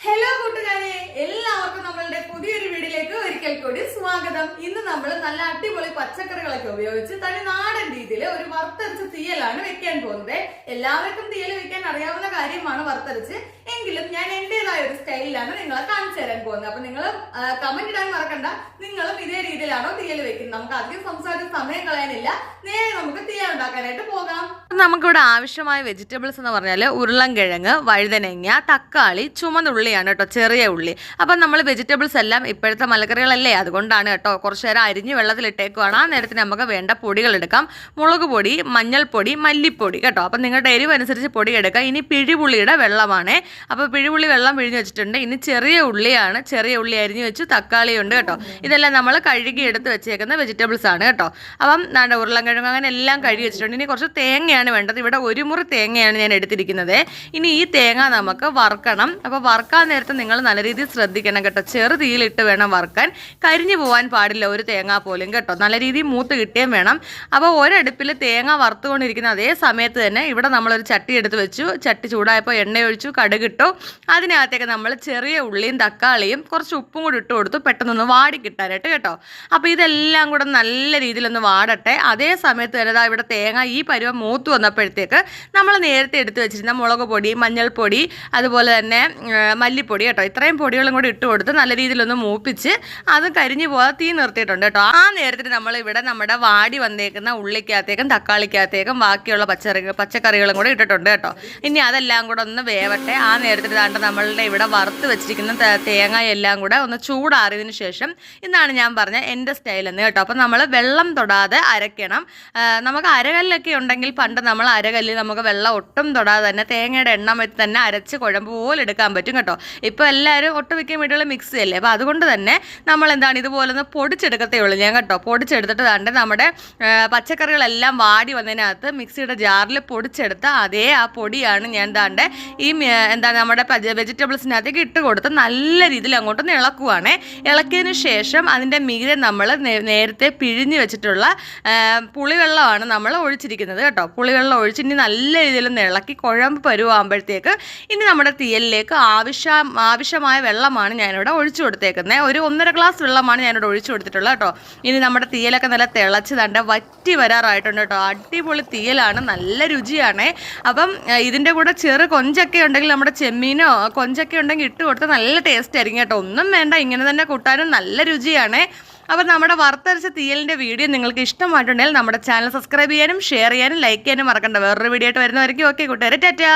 Hello കൂട്ടുകാരെ, എല്ലാവർക്കും നമ്മളുടെ പുതിയൊരു വീഡിയോയിലേക്ക് ഒരിക്കൽ കൂടി സ്വാഗതം. ഇന്ന് നമ്മൾ നല്ല അടിപൊളി പച്ചക്കറികളൊക്കെ ഉപയോഗിച്ച് തനി നാടൻ രീതിയിൽ ഒരു വറുത്തരച്ച തീയലാണ് വെക്കാൻ പോകുന്നത്. എല്ലാവർക്കും തീയൽ വെക്കാൻ അറിയാവുന്ന കാര്യമാണ് വറുത്തരച്ച്, എങ്കിലും ഞാൻ എന്റേതായ ഒരു സ്റ്റൈലിലാണ് നിങ്ങളെ കാണിച്ചു തരാൻ പോകുന്നത്. അപ്പൊ നിങ്ങൾ കമന്റ് ഇടാൻ മറക്കണ്ട, നിങ്ങളും ഇതേ രീതിയിലാണോ തീയൽ വെക്കുന്നത്. നമുക്ക് അധികം സംസാരിച്ച് സമയം കളയാനില്ല, നേരെ നമുക്ക് തീയൽ ഉണ്ടാക്കാനായിട്ട് പോകാം. നമുക്കിവിടെ ആവശ്യമായ വെജിറ്റബിൾസ് എന്ന് പറഞ്ഞാൽ ഉരുളൻകിഴങ്ങ്, വഴുതനങ്ങ, തക്കാളി, ചുമന്നുള്ളിയാണ് കേട്ടോ, ചെറിയ ഉള്ളി. അപ്പം നമ്മൾ വെജിറ്റബിൾസ് എല്ലാം ഇപ്പോഴത്തെ മലക്കറികളല്ലേ, അതുകൊണ്ടാണ് കേട്ടോ കുറച്ച് നേരം അരിഞ്ഞ് വെള്ളത്തിലിട്ടേക്കുവാണ്. ആ നേരത്തിന് നമുക്ക് വേണ്ട പൊടികൾ എടുക്കാം. മുളക് പൊടി, മഞ്ഞൾപ്പൊടി, മല്ലിപ്പൊടി കേട്ടോ. അപ്പം നിങ്ങളുടെ എരിവ് അനുസരിച്ച് പൊടി എടുക്കാം. ഇനി പിഴിപുള്ളിയുടെ വെള്ളമാണ്. അപ്പോൾ പിഴിപുള്ളി വെള്ളം പിഴിഞ്ഞ് വെച്ചിട്ടുണ്ട്. ഇനി ചെറിയ ഉള്ളിയാണ്, ചെറിയ ഉള്ളി അരിഞ്ഞ് വെച്ചു. തക്കാളി ഉണ്ട് കേട്ടോ. ഇതെല്ലാം നമ്മൾ കഴുകി എടുത്ത് വെച്ചേക്കുന്ന വെജിറ്റബിൾസ് ആണ് കേട്ടോ. അപ്പം ഉരുളൻകിഴങ്ങ് അങ്ങനെ എല്ലാം കഴുകി വെച്ചിട്ടുണ്ട്. ഇനി കുറച്ച് തേങ്ങയാണ് വേണ്ടത്. ഇവിടെ ഒരു മുറി തേങ്ങയാണ് ഞാൻ എടുത്തിരിക്കുന്നത്. ഇനി ഈ തേങ്ങ നമുക്ക് വറുക്കണം. അപ്പോൾ വറുക്കാൻ നേരത്തെ നിങ്ങൾ നല്ല രീതിയിൽ ശ്രദ്ധിക്കണം കേട്ടോ. ചെറു തീയിലിട്ട് വേണം വറുക്കാൻ. കരിഞ്ഞു പോകാൻ പാടില്ല ഒരു തേങ്ങ പോലും കേട്ടോ. നല്ല രീതിയിൽ മൂത്ത് കിട്ടുകയും വേണം. അപ്പോൾ ഒരടുപ്പിൽ തേങ്ങ വറുത്തുകൊണ്ടിരിക്കുന്ന അതേ സമയത്ത് തന്നെ ഇവിടെ നമ്മളൊരു ചട്ടി എടുത്ത് വെച്ചു. ചട്ടി ചൂടായപ്പോൾ എണ്ണ ഒഴിച്ചു, കടുകിട്ടു. അതിനകത്തേക്ക് നമ്മൾ ചെറിയ ഉള്ളിയും തക്കാളിയും കുറച്ച് ഉപ്പും കൂടി ഇട്ട് കൊടുത്തു, പെട്ടെന്നൊന്ന് വാടി കിട്ടാനായിട്ട് കേട്ടോ. അപ്പോൾ ഇതെല്ലാം കൂടെ നല്ല രീതിയിലൊന്ന് വാടട്ടെ. അതേ സമയത്ത് തന്നെ ഇവിടെ തേങ്ങ ഈ പരുവം മൂത്ത് വന്നപ്പോഴത്തേക്ക് നമ്മൾ നേരത്തെ എടുത്ത് വെച്ചിരുന്ന മുളക് പൊടി, മഞ്ഞൾപ്പൊടി, അതുപോലെ തന്നെ മല്ലിപ്പൊടി കേട്ടോ, ഇത്രയും പൊടികളും കൂടി ഇട്ട് കൊടുത്ത് നല്ല രീതിയിലൊന്ന് മൂപ്പിച്ച് അത് കരിഞ്ഞു പോകാതെ തീ നിർത്തിയിട്ടുണ്ട് കേട്ടോ. ആ നേരത്തിന് നമ്മൾ ഇവിടെ നമ്മുടെ വാടി വന്നേക്കുന്ന ഉള്ളിക്കകത്തേക്കും തക്കാളിക്കകത്തേക്കും ബാക്കിയുള്ള പച്ചക്കറികളും കൂടെ ഇട്ടിട്ടുണ്ട് കേട്ടോ. ഇനി അതെല്ലാം കൂടെ ഒന്ന് വേവട്ടെ. ആ നേരത്തിന് താണ്ട് നമ്മളുടെ ഇവിടെ വറുത്ത് വെച്ചിരിക്കുന്ന തേങ്ങ എല്ലാം കൂടെ ഒന്ന് ചൂടാറിയതിന് ശേഷം, ഇതാണ് ഞാൻ പറഞ്ഞ എൻ്റെ സ്റ്റൈലെന്ന് കേട്ടോ. അപ്പം നമ്മൾ വെള്ളം തൊടാതെ അരയ്ക്കണം. നമുക്ക് അരകല്ലൊക്കെ ഉണ്ടെങ്കിൽ പണ്ട് നമ്മൾ അരകല്ലിൽ നമുക്ക് വെള്ളം ഒട്ടും തൊടാതെ തന്നെ തേങ്ങയുടെ എണ്ണം വെച്ച് തന്നെ അരച്ച് കുഴമ്പ് പോലെ എടുക്കാൻ പറ്റും കേട്ടോ. ഇപ്പോൾ എല്ലാവരും ഒട്ടുമിക്ക വീടുകളിൽ മിക്സ് ചെയ്യല്ലേ. അപ്പോൾ അതുകൊണ്ട് തന്നെ നമ്മൾ എന്താണ് ഇതുപോലെ ഒന്ന് പൊടിച്ചെടുക്കത്തേ ഉള്ളൂ ഞാൻ കേട്ടോ. പൊടിച്ചെടുത്തിട്ട് താണ്ട് നമ്മുടെ പച്ചക്കറികളെല്ലാം വാടി വന്നതിനകത്ത് മിക്സിയുടെ ജാറിൽ പൊടിച്ചെടുത്ത അതേ ആ പൊടിയാണ് ഞാൻ താണ്ട് ഈ എന്താണ് നമ്മുടെ വെജിറ്റബിൾസിനകത്തേക്ക് ഇട്ട് കൊടുത്ത് നല്ല രീതിയിൽ അങ്ങോട്ടൊന്ന് ഇളക്കുവാണേ. ഇളക്കിയതിന് ശേഷം അതിൻ്റെ മീതെ നമ്മൾ നേരത്തെ പിഴിഞ്ഞ് വെച്ചിട്ടുള്ള പുളിവെള്ളമാണ് നമ്മൾ ഒഴിച്ചിരിക്കുന്നത് കേട്ടോ. പുളിവെള്ളം ഒഴിച്ച് ഇനി നല്ല രീതിയിലൊന്ന് ഇളക്കി കുഴമ്പ് പരുവാകുമ്പോഴത്തേക്ക് ഇനി നമ്മുടെ തീയലിലേക്ക് ആവശ്യമായ വെള്ളമാണ് ഞാനിവിടെ ഒഴിച്ചു കൊടുത്തേക്കുന്നത്. ഒരു 1.5 ഗ്ലാസ് വെള്ളമാണ് ഞാനിവിടെ ഒഴിച്ചു കൊടുത്തിട്ടുള്ളത് കേട്ടോ. ഇനി നമ്മുടെ തീയലൊക്കെ നല്ല തിളച്ച് തണ്ട വറ്റി വരാറായിട്ടുണ്ട് കേട്ടോ. അടിപൊളി തീയലാണ്, നല്ല രുചിയാണ്. അപ്പം ഇതിൻ്റെ കൂടെ ചെറു കൊഞ്ചൊക്കെ ഉണ്ടെങ്കിൽ, നമ്മുടെ ചെമ്മീനോ കൊഞ്ചൊക്കെ ഉണ്ടെങ്കിൽ ഇട്ട് കൊടുത്ത് നല്ല ടേസ്റ്റ് ആയിരിക്കും കേട്ടോ. ഒന്നും വേണ്ട, ഇങ്ങനെ തന്നെ കൂട്ടാനും നല്ല രുചിയാണ്. അപ്പോൾ നമ്മുടെ വറുത്തരച്ച തീയലിൻ്റെ വീഡിയോ നിങ്ങൾക്ക് ഇഷ്ടമായിട്ടുണ്ടെങ്കിൽ നമ്മുടെ ചാനൽ സബ്സ്ക്രൈബ് ചെയ്യാനും ഷെയർ ചെയ്യാനും ലൈക്ക് ചെയ്യാനും മറക്കണ്ട. വേറൊരു വീഡിയോ ആയിട്ട് വരുന്നവരേക്കും ഓക്കെ കൂട്ടുകാരെ, ടാറ്റാ.